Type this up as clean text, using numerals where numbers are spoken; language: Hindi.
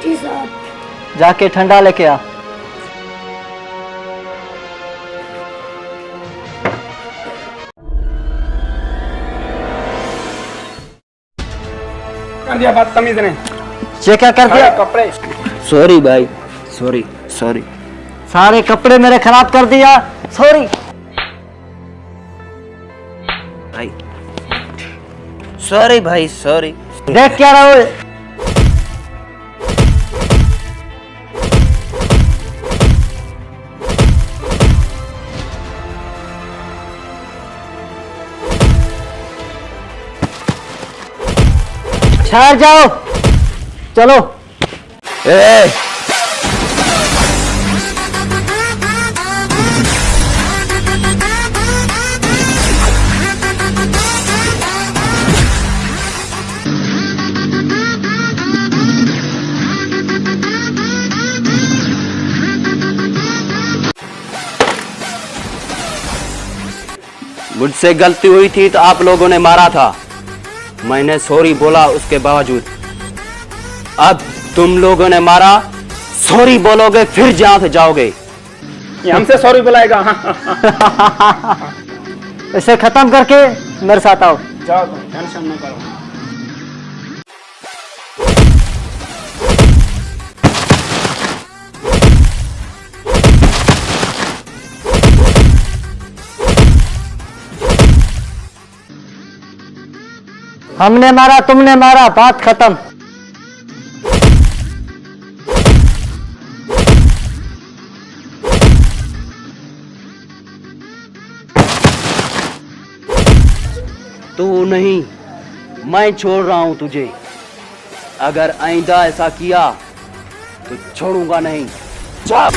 जी साहब। जाके ठंडा लेके आ। कर दिया बदतमीज ने। ये क्या कर दिया? कपड़े। सॉरी भाई, सॉरी सॉरी। सारे कपड़े मेरे खराब कर दिया। सॉरी भाई, सॉरी भाई, सॉरी। देख क्या रहा हो? ठहर जाओ, चलो। ए, मुझसे गलती हुई थी तो आप लोगों ने मारा था, मैंने सॉरी बोला उसके बावजूद। अब तुम लोगों ने मारा, सॉरी बोलोगे फिर जहां से जाओगे। ये हमसे सॉरी बुलाएगा। इसे खत्म करके मेरे साथ आओ। जाओ तुम, टेंशन न करो। हमने मारा, तुमने मारा, बात खत्म। तू नहीं, मैं छोड़ रहा हूं तुझे। अगर आइंदा ऐसा किया तो छोड़ूंगा नहीं। जा।